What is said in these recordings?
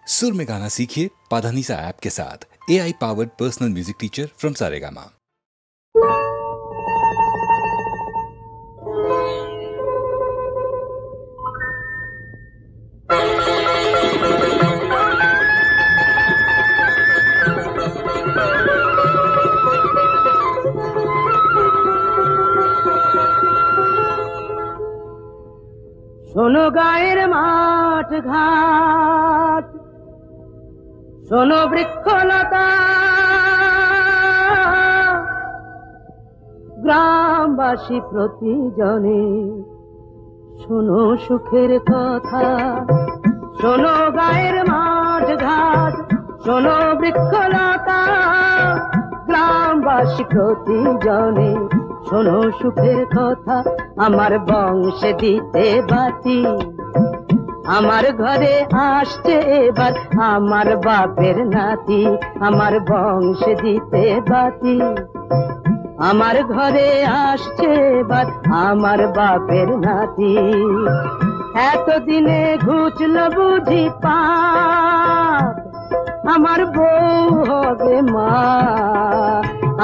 सुर में गाना सीखिए पाधानीसा ऐप के साथ। AI powered personal music teacher from Saregama. শোনো গায়ের মাঠ ঘাট, শোনো বৃক্ষলতা, গ্রামবাসী প্রতিজনে শোনো সুখের কথা। শোনো গায়ের মাঠ ঘাট, শোনো বৃক্ষলতা, গ্রামবাসী প্রতিজনে শোনো সুখের কথা। আমার বংশে দিতে বাতি, আমার ঘরে আসছে এবার আমার বাপের নাতি। আমার বংশে দিতে বাতি, আমার ঘরে আসছে এবার আমার বাপের নাতি। এতদিনে ঘুচল বুঝি পাপ, আমার বউ হবে মা,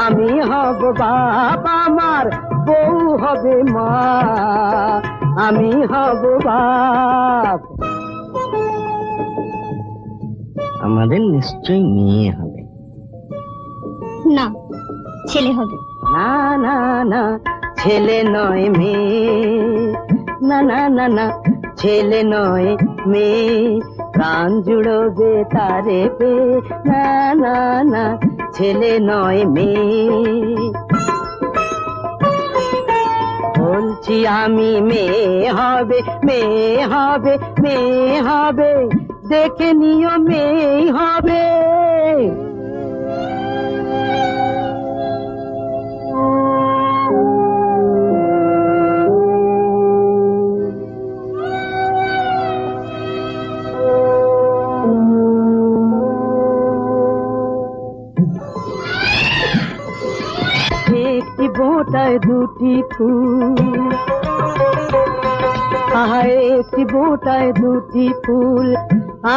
আমি হব বাপ, আমার বউ হবে মা, আমি হব বাপ। আমাদের নিশ্চয়ই মেয়ে হবে। না, ছেলে হবে। না না না, ছেলে নয় মেয়ে, না না না না, ছেলে নয় মেয়ে, প্রাণ জুড়বে তারে পে, না না না, ছেলে নয় মেয়ে। বলছি আমি মেয়ে হবে, মেয়ে হবে, মেয়ে হবে, দেখে নিও মেয়ে হবে। একটি বোঁটায় দুটি ফুল, আহারে একটি বোঁটায় দুটি ফুল,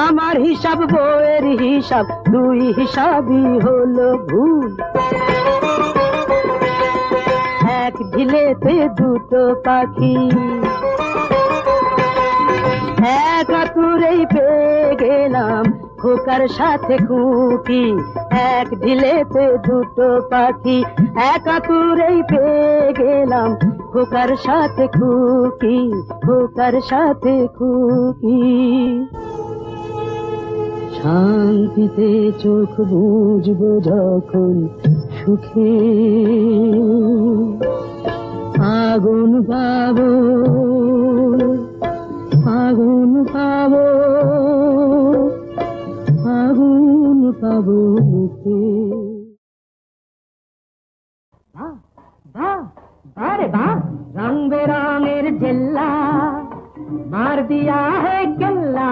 আমার হিসাব বউয়ের হিসাব, দুই হিসাবই হলো ভুল। এক ঢিলেতে দুটো পাখি, এক আতুরেই পেয়ে গেলাম খোকার সাথে খুকি। এক ঢিলেতে দুটো পাখি, এক আতুরেই পেয়ে গেলাম খোকার সাথে খুকি, খোকার সাথে খুকি। শান্তিতে চোখ বুঝবো যখন সুখে, আগুন পাবো, আগুন পাবো, আগুন পাবো মুখে। বাহ বাহ বারে বাহ, রং বেরঙের জেল্লা মার দিয়া হে কেল্লা,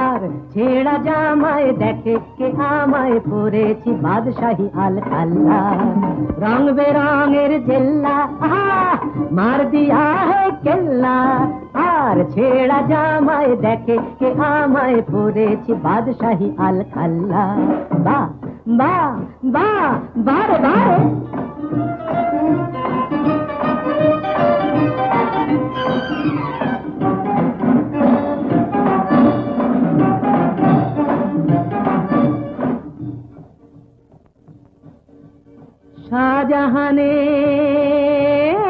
আর ছেড়া জামায় দেখে কে আমায় পরেছি বাদশাহী আল আল্লা। রং বেরঙের জেল্লা মার দিয়া হে কেল্লা, আর ছেড়া জামায় দেখে কে আমায় পরেছি বাদশাহী আল আল্লা। বা বা বা বারে বারে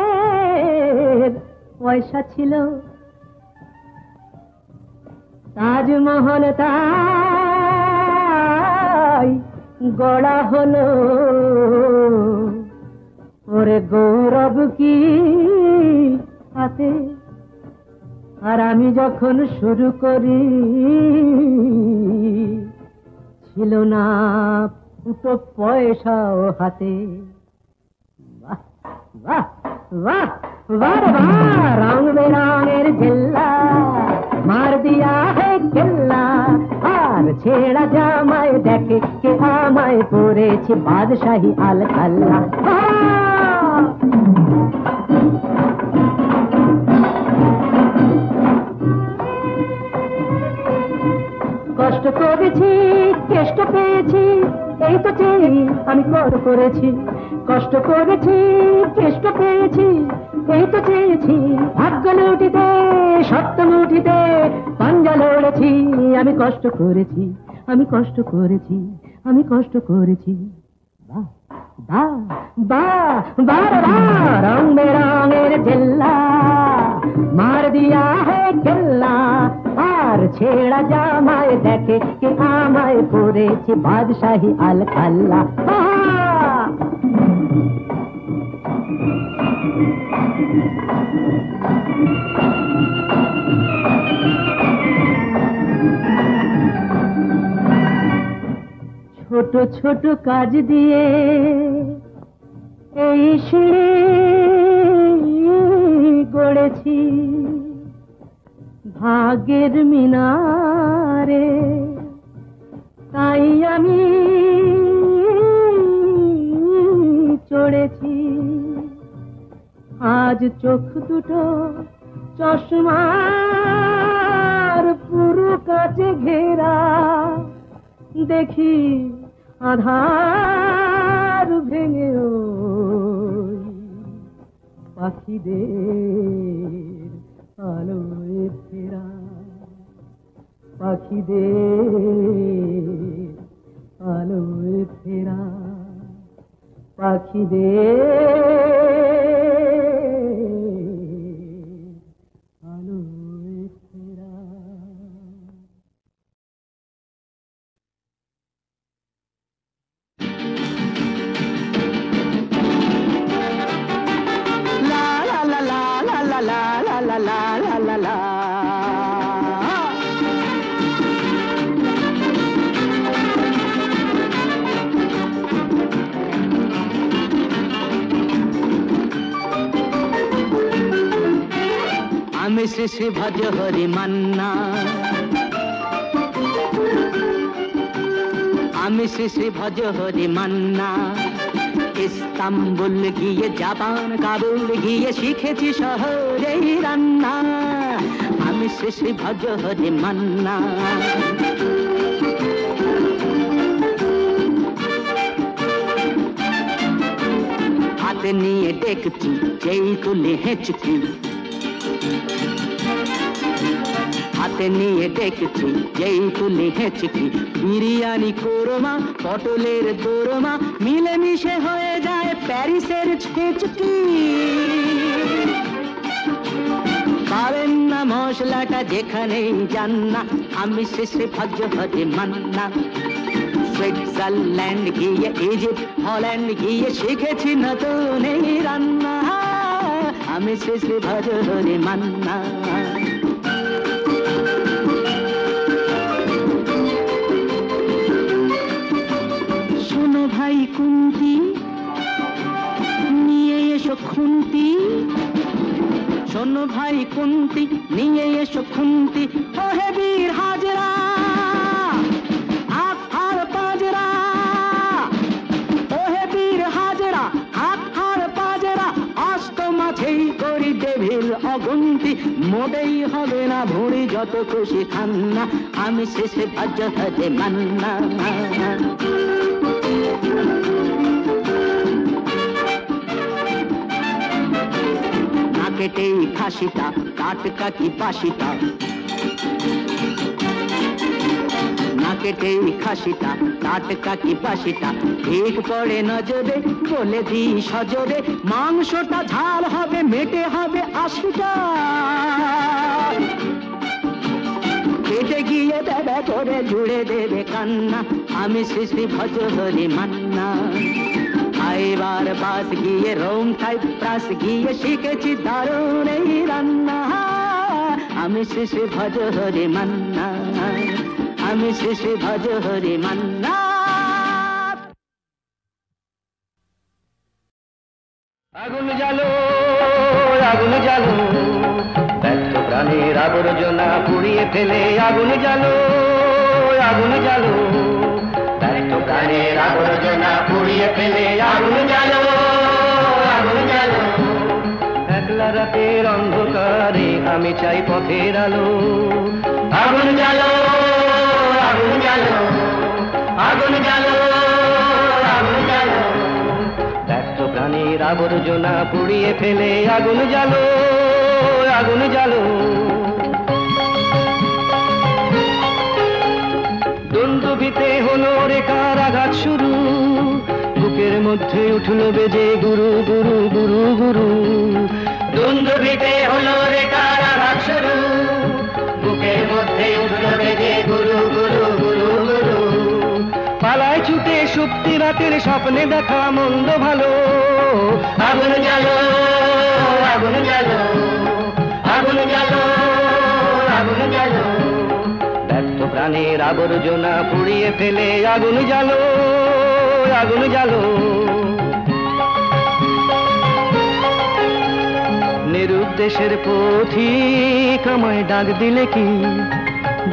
শাহজাহানের পয়সা ছিল, তাজমহল তাই গড়া হলো, ওরে গৌরব কি হাতে। আর আমি যখন শুরু করি ছিল না দুটো পয়সাও হাতে। বাহ বাহ বাহ বাহ বাহ, রং বেরঙের জেল্লা মার দিয়া হে কেল্লা, আর ছেড়া জামায় দেখে কে আমায় পরেছি বাদশাহী আল আল্লাহ। কষ্ট করেছি কেষ্ট পেয়েছি এই তো চেয়ে আমি করেছি কষ্ট করেছি কেষ্ট পেয়েছি এই তো চেয়েছি ভাগ্য লুটিতে সত্য মুঠিতে পাঞ্জা লড়েছি আমি কষ্ট করেছি আমি কষ্ট করেছি আমি কষ্ট করেছি বা বা বা রং বেরঙের জেল্লা মার দিয়া হে কেল্লা আর ছেড়া জামায় দেখে কে আমায় পড়েছে বাদশাহী আল খাল্লা ছোট ছোট কাজ দিয়ে এই সিঁড়ি গড়েছি ভাগ্যের মিনারে তাই আমি চড়েছি আজ চোখ দুটো চশমার পুরো কাছে ঘেরা দেখি আধার ভেঙে পাখিদের আলোয় ফেরা পাখিদের আলোয় ফেরা পাখিদের আলোয় ফেরা আমি শ্রী শ্রী ভজ হরি মান্না আমি শ্রী শ্রী ভজ হরি মান্না ইস্তাম্বুল গিয়ে জাপান কাবুল গিয়ে শিখেছি শহরেই রান্না আমি শ্রী শ্রী ভজ হরি মান্না হাতে নিয়ে দেখছি যেই তুলে হেঁচকি হাতে নিয়ে দেখছি যেই তুলে হেঁচকি বিরিয়ানি কোরমা পটলের দোরমা মিলেমিশে হয়ে যায় প্যারিসের ছেচকি পাবেন না মশলাটা যেখানেই যান না আমি শেষে ভজ হরি মান্না সুইজারল্যান্ড গিয়ে ইজিপ্ট হল্যান্ড গিয়ে শিখেছি নতুন এই রান্না আমি শেষে ভজ হরি মান্না শোনো ভাই কুন্তি নিয়ে এসো খুন্তি শোনো ভাই কুন্তি নিয়ে এসো খুন্তি ওহে বীর হাজরা হাত হার পাজরা ওহে বীর হাজরা হাত হার পাজরা অস্ত মাঝেই করি ডেভিল অগুন্তি মোটেই হবে না ভুঁড়ি যত খুশি খান্না আমি শেষে ভজ হরি মান্না কেটে খাসিটা টাটকা কি বাসিটা না কেটে খাসিটা টাটকা কি বাসিটা ঠিক পড়ে নজরে বলে দি সজরে মাংসটা ঝাল হবে মেটে হবে 80টা কেটে গিয়ে দাদা করে জুড়ে দেবে কান্না আমি শ্রী শ্রী ভজ হরি মান্না এবার বাস গিয়ে রোম সাইপ্রাস গিয়ে শিখেছি দারুণ এই রান্না আমি শ্রী শ্রী ভজ হরি মান্না আমি শ্রী শ্রী ভজ হরি মান্না আগুন জ্বালো ব্যর্থ প্রাণীর আবর্জনা পুড়িয়ে ফেলে আগুন জ্বালো ব্যর্থ প্রাণীর আবর্জনা পুড়িয়ে ফেলে আগুন জ্বালো একলা রাতের অন্ধকারে আমি চাই পথের আলো আগুন জ্বালো আবর্জনা পুড়িয়ে ফেলে আগুন জ্বালো, আগুন জ্বালো। দুন্দুভিতে হলো রেখার আঘাত শুরু, বুকের মধ্যে উঠলো বেজে গুরু গুরু গুরু গুরু। দুন্দুভিতে হলো রেখার আঘাত শুরু, বুকের মধ্যে উঠলো বেজে গুরু গুরু গুরু গুরু। পালায় ছুটে সুপ্তি রাতের স্বপ্নে দেখা মন্দ ভালো, আগুন জ্বালো, আগুন জ্বালো, আগুন জ্বালো, আগুন জ্বালো। ব্যর্থ প্রাণের আবর্জনা পুড়িয়ে ফেলে আগুন জ্বালো, আগুন জ্বালো। নিরুদ্দেশের পথিক আমায় ডাক দিলে কি,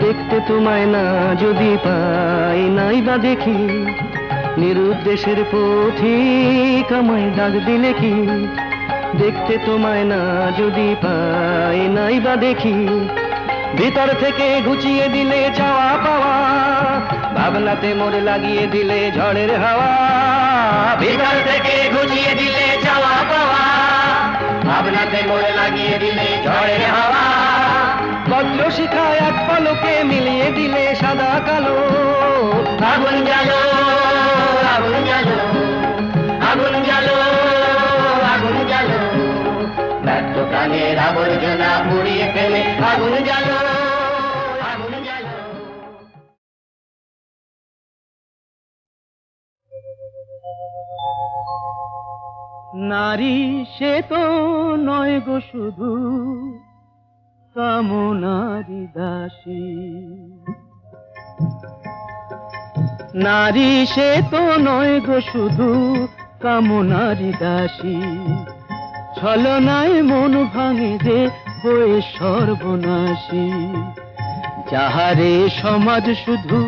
দেখতে তোমায় না যদি পাই নাই বা দেখি। নিরুদ্দেশের পথিক আমায় ডাক দিলে কি, দেখতে তোমায় না যদি পাই নাই বা দেখি। ভিতর থেকে ঘুচিয়ে দিলে চাওয়া পাওয়া, ভাবনাতে মোর লাগিয়ে দিলে ঝড়ের হাওয়া। ভিতর থেকে ঘুচিয়ে দিলে চাওয়া পাওয়া, ভাবনাতে মোর লাগিয়ে দিলে ঝড়ের হাওয়া। বজ্র শিখায় এক পলকে মিলিয়ে দিলে সাদা কালো, আগুন জ্বালো, আগুন জ্বালো, আগুন জ্বালো, আগুন জ্বালো। ব্যর্থ প্রাণের আবর্জনা পুড়িয়ে ফেলে আগুন জ্বালো, আগুন জ্বালো। নারী সে তো নয় গো শুধু কামনারি দাসী, নারী সে তো নয় গো শুধু কামনারি দাসী। ছলনায় মন ভাঙে যে হয়ে সর্বনাশী, যাহারে সমাজ শুধু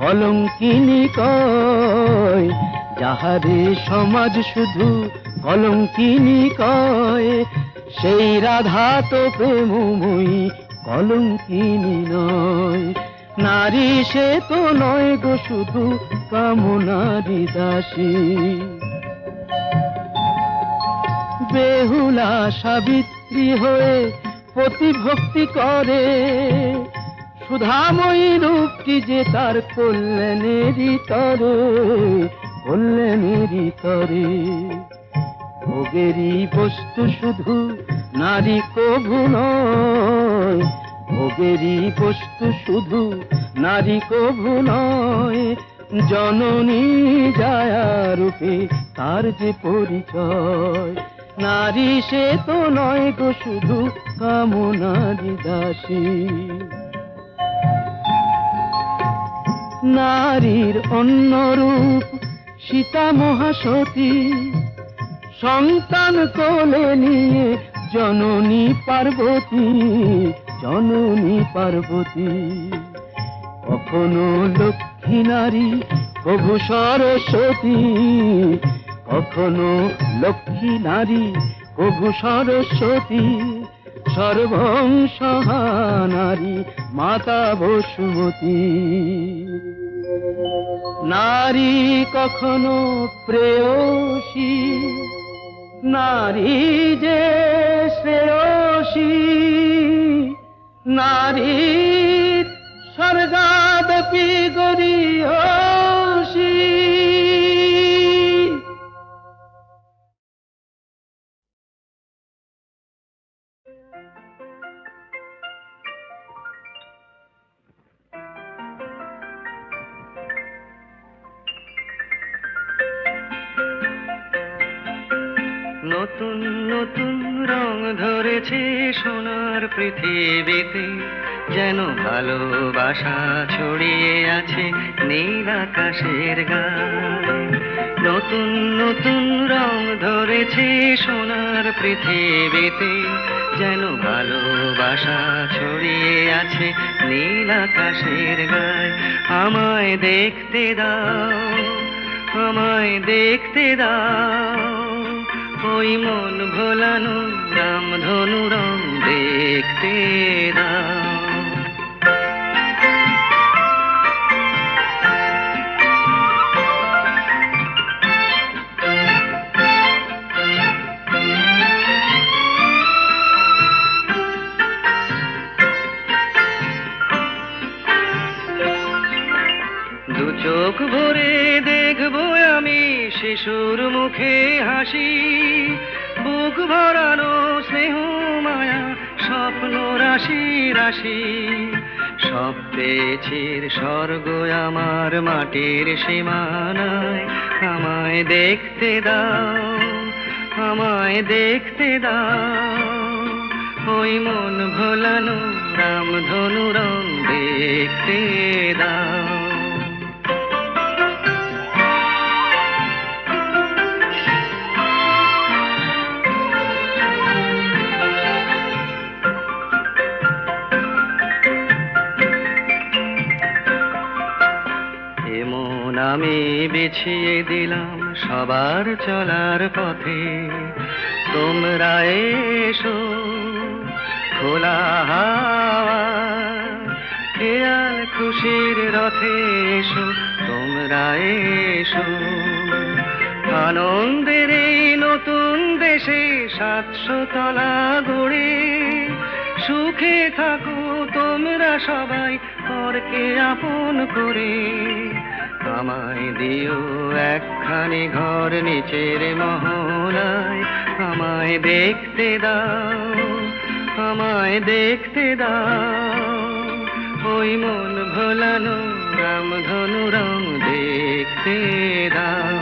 কলঙ্কিনী কয়, যাহারে সমাজ শুধু কলঙ্কিনী কয়, সেই রাধা তো প্রেমময়ী কলঙ্কিনী নয়। নারী সে তো নয় গো শুধু কামনারি দাসী। বেহুলা সাবিত্রী হয়ে প্রতিভক্তি করে, সুধাময়ী রূপটি যে তার কল্যাণেরই তরে, কল্যাণেরই তরে। ভোগেরই বস্তু শুধু নারী কভু নয়, ভোগেরই বস্তু শুধু নারী কভু নয়। জননী জায়া রূপে তার যে পরিচয়, নারী সে তো নয় গো শুধু কামনারি দাসী। নারীর অন্য রূপ সীতা মহাসতী, সন্তান কোলে নিয়ে জননী পার্বতী, জননী পার্বতী। কখনো লক্ষ্মী নারী প্রভু সরস্বতী, কখনো লক্ষ্মী নারী প্রভু সরস্বতী। সর্বংসহা নারী মাতা বসুমতী। নারী কখনো প্রেয়সী, নারী যে শ্রেয়সী। নারীর স্বর্গাদপি গরীয়সী। নতুন নতুন রং ধরেছে সোনার পৃথিবীতে, যেন ভালোবাসা ছড়িয়ে আছে নীল আকাশের গায়ে। নতুন নতুন রং ধরেছে সোনার পৃথিবীতে, যেন ভালোবাসা ছড়িয়ে আছে নীল আকাশের গায়ে। আমায় দেখতে দাও, আমায় দেখতে দাও, ওই মন ভোলানো রামধনু রং দেখতে দাও। দু চোখ ভরে দেখবো আমি শিশুর মুখে হাসি, বুক ভরানো স্নেহ মায়া স্বপ্ন রাশি রাশি। সব পেয়েছির স্বর্গ আমার মাটির সীমানায়, আমায় দেখতে দাও, আমায় দেখতে দাও। ওই মন ভোলানো রামধনু রং দেখতে দাও। এমন আমি বিছিয়ে দিলাম সবার চলার পথে, তোমরা এসো খোলা হাওয়া খেয়াল খুশির রথে এসো, তোমরা এসো। আনন্দের এই নতুন দেশে 700 তলা গড়ে সুখে থাকো তোমরা সবাই পরকে আপন করে। আমায় দিও একখানি ঘর নিচের মহলায়, আমায় দেখতে দাও, আমায় দেখতে দাও। ওই মন ভোলানো রামধনু রং দেখতে দাও।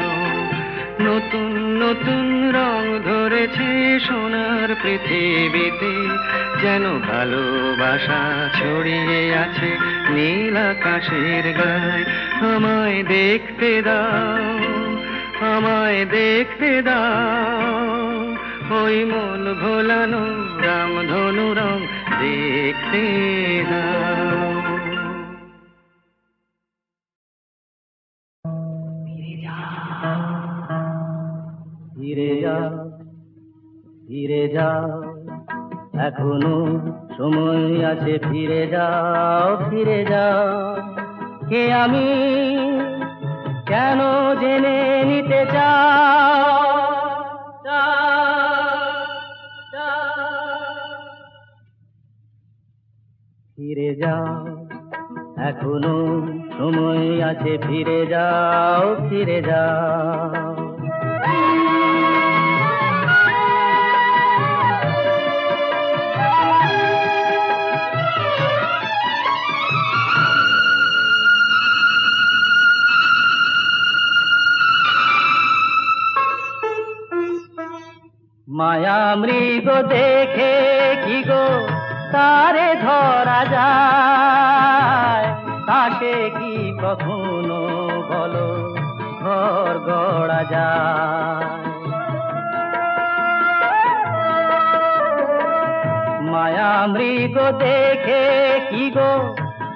নতুন নতুন রং ধরেছে সোনার পৃথিবীতে, যেন ভালোবাসা ছড়িয়ে আছে নীল আকাশের গায়ে। আমায় দেখতে দাও, আমায় দেখতে দাও। ওই মন ভোলানো রামধনু রং দেখতে দাও। ফিরে যাও, ফিরে যাও, এখনো সময় আছে, ফিরে যাও, ফিরে যাও। কে আমি কেন জেনে নিতে চাও, ফিরে যাও, এখনো সময় আছে, ফিরে যাও, ফিরে যাও। মায়া মৃগ দেখে কি গো তারে ধরা যায়, তাকে কি কখনো বলো ঘর গড়া যায়। মায়া মৃগ দেখে কি গো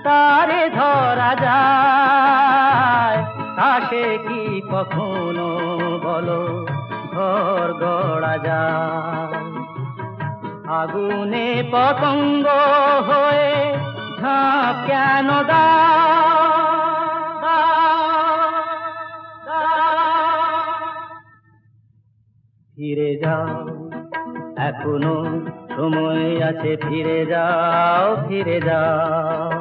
তারে ধরা যায়, তাকে কি কখনো বলো ঘর গড়া যায়। আগুনে পতঙ্গ হয়ে ঝাঁপ কেন দাও, ফিরে যাও, এখনো সময় আছে, ফিরে যাও, ফিরে যাও।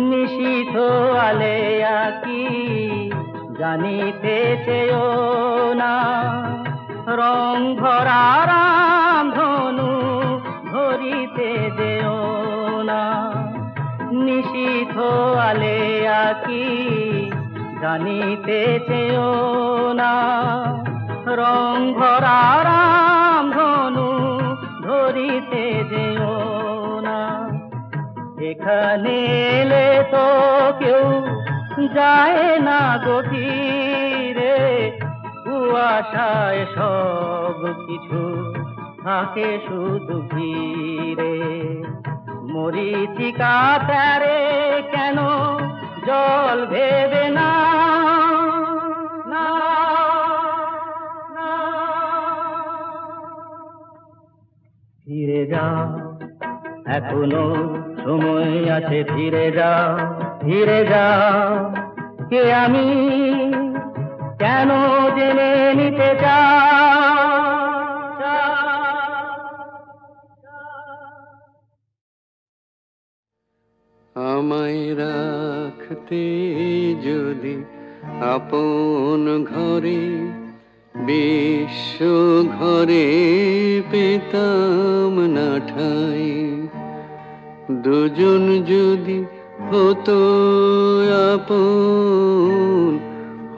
নিশীথ আলেয়া কি জানিতে চেও না, রং ভরা রামধনু ধরিতে যেও না। নিশীথ আলেয়া কি জানিতে চেও না, রং ভরা রামধনু ধরিতে যেও না। এখানে এলে তো কেউ যায় না গভীরে, কুয়াশায় সব কিছু থাকে শুধু ঘিরে। মরীচিকা প্যারে কেন জল ভেবে না, ফিরে যাও, এখনো সময় আছে, ফিরে যাও, ফিরে যাও। কে আমি কেন জেনে নিতে আমায় রাখতে যদি আপন ঘরে বিশ্ব ঘরে পেতাম না ঠাই দুজন যদি হতো আপন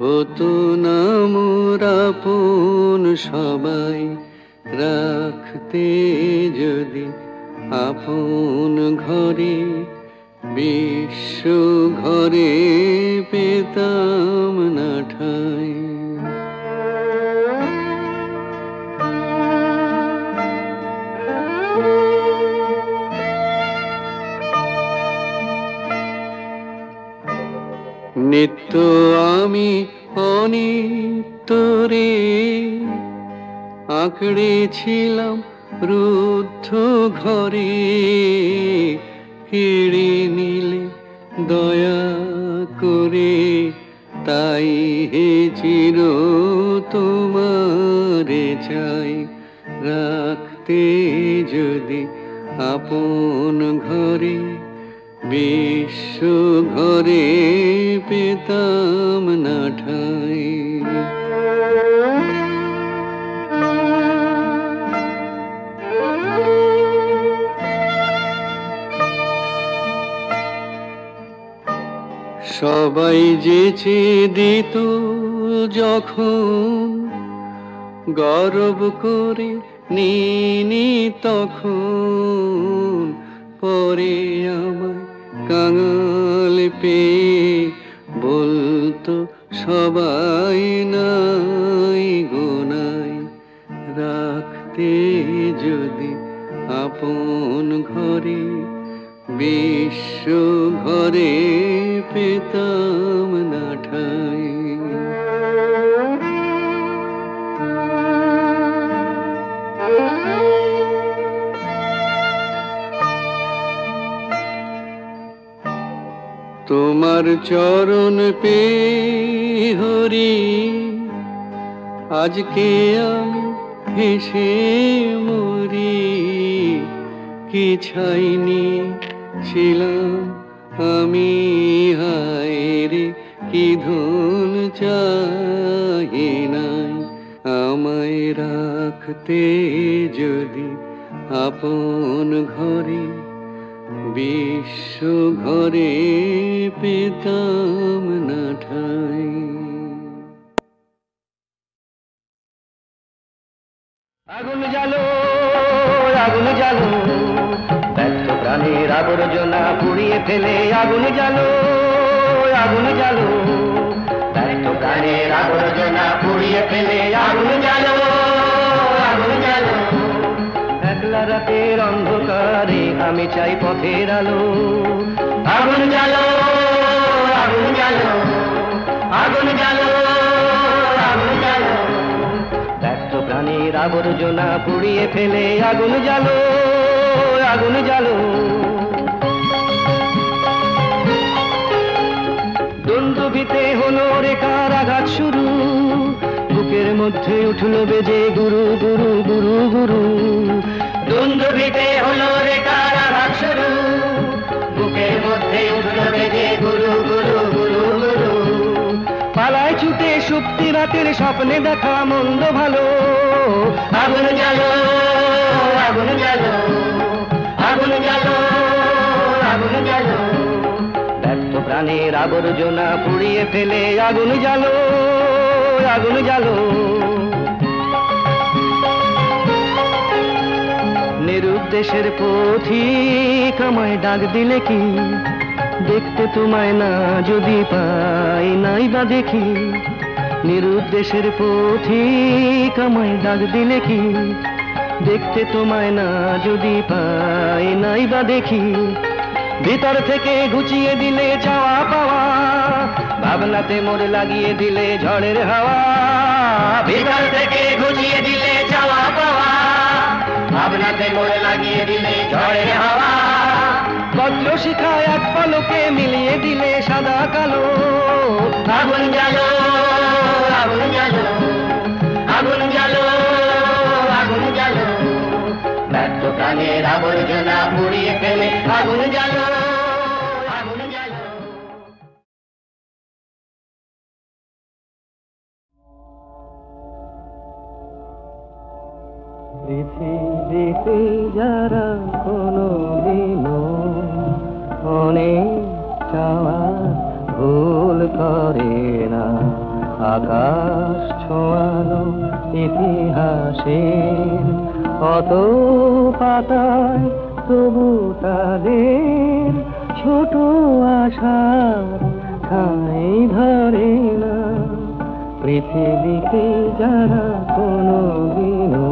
হতো না মোর আপন সবাই রাখতে যদি আপন ঘরে বিশ্ব ঘরে পেতাম না ঠাই নিত্য আমি অনিত্যরে আঁকড়েছিলাম রুদ্ধ ঘরে কেড়ে নিলে দয়া করে তাই হে চির তোমারে চাই রাখতে যদি আপন ঘরে বিশ্ব ঘরে পেতাম না ঠাই সবাই যেচে দিত যখন গর্ব করে নিনি তখন পরে আমায় কাঙাল পেয়ে বলতো সবাই নাই গোনাই রাখতে যদি আপন ঘরে বিশ্ব ঘরে পেতাম না ঠাই তোমার চরণ পে হরি আজকে আমি হেসে মরি কি ছাইনি ছিলাম আমি হায় রে কি ধন চাহি নাই আমায় রাখতে যদি আপন ঘরে বিশ্ব ঘরে পেতাম না ঠাই আগুন জ্বালো আগুন জ্বালো ব্যর্থ প্রাণের আবর্জনা পুড়িয়ে ফেলে আগুন জ্বালো আগুন জ্বালো ব্যর্থ প্রাণের আবর্জনা পুড়িয়ে ফেলে আগুন জ্বালো আগুন জ্বালো একলা রাতের অন্ধকারে আমি চাই পথের আলো আগুন জ্বালো আগুন জ্বালো আগুন জ্বালো আগুন জ্বালো ব্যর্থ প্রাণীর আবর্জনা পুড়িয়ে ফেলে আগুন জ্বালো আগুন জ্বালো দুন্দুভিতে হলো রেখার আঘাত শুরু বুকের মধ্যে উঠল বেজে গুরু গুরু গুরু গুরু দুন্দুভিতে হলো রেখার আঘাত শুরু বুকের মধ্যে উঠল বেজে গুরু গুরু গুরু গুরু পালায় ছুটে সুপ্তি রাতের স্বপ্নে দেখা মন্দ ভালো আগুন জ্বালো আগুন জ্বালো আগুন জ্বালো আগুন জ্বালো ব্যর্থ প্রাণের আবর্জনা পুড়িয়ে ফেলে আগুন জ্বালো আগুন জ্বালো নিরুদ্দেশের পথিক আমায় ডাক দিলে কি দেখতে তোমায় না যদি পাই নাই বা দেখি নিরুদ্দেশের পথিক আমায় ডাক দিলে কি দেখতে তোমায় না যদি পাই নাই বা দেখি ভিতর থেকে ঘুচিয়ে দিলে চাওয়া পাওয়া ভাবনাতে মোর লাগিয়ে দিলে ঝড়ের হাওয়া ভিতর থেকে ঘুচিয়ে দিলে চাওয়া পাওয়া ভাবনাতে মোর লাগিয়ে দিলে ঝড়ের হাওয়া বজ্র শিখায় এক পলকে মিলিয়ে দিলে সাদা কালো আগুন জ্বালো আগুন জ্বালো আগুন জ্বালো আগুন জ্বালো ব্যর্থ প্রাণের আবর্জনা পুড়িয়ে ফেলে আগুন জ্বালো আগুন জ্বালো। পৃথিবীতে যারা কোনো দিনও অনেক চাওয়ার ভুল করে না, আকাশ ছোঁয়ানো ইতিহাসের কত পাতায় তবু তাদের ছোট আশার ঠাঁই ধরে না। পৃথিবীতে যারা কোনো দিনও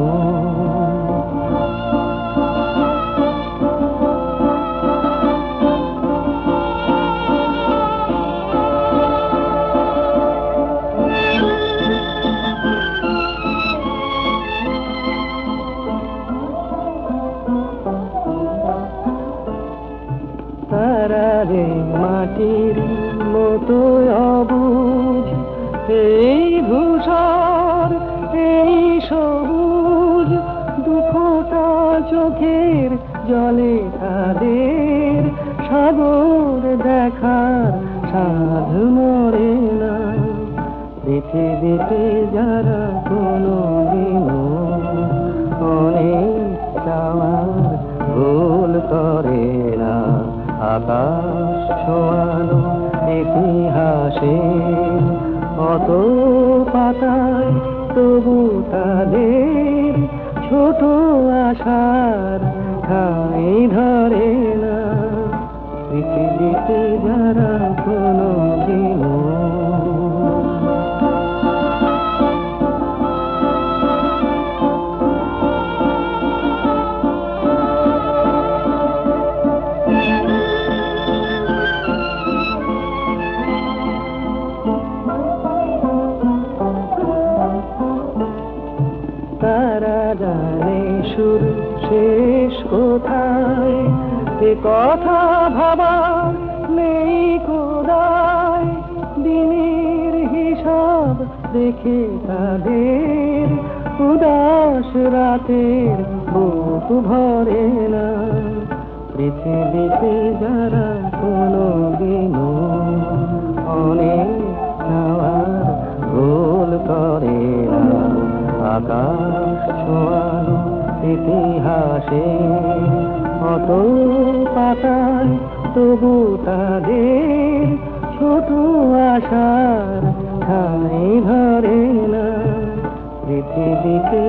তারারে মাটির মতো অবুঝ এই ধূসর এই সবুজ দুফোঁটা চোখের জলে তাদের সাগর দেখার সাধ মরে না। পৃথিবীতে যারা কোনো দিনও অনেক চাওয়ার ভুল করে না, আকাশ ছোঁয়ানো ইতিহাসের কত পাতায় তবু তাদের ছোট আশার ঠাঁই ধরে না। পৃথিবীতে যারা কোনো দিনও তারা জানে সুর শেষ কোথায়, এ কথা ভাবা নেই কোদায়। দিনের হিসাব দেখে তাদের উদাস রাতের বুক ভরে না। পৃথিবীতে যারা কোনো দিনও অনেক চাওয়ার ভুল করে না, আকাশ ছোঁয়ানো ইতিহাসে কত পাতায় তবু তাদের ছোট আশার ঠাঁই ধরে না। পৃথিবীতে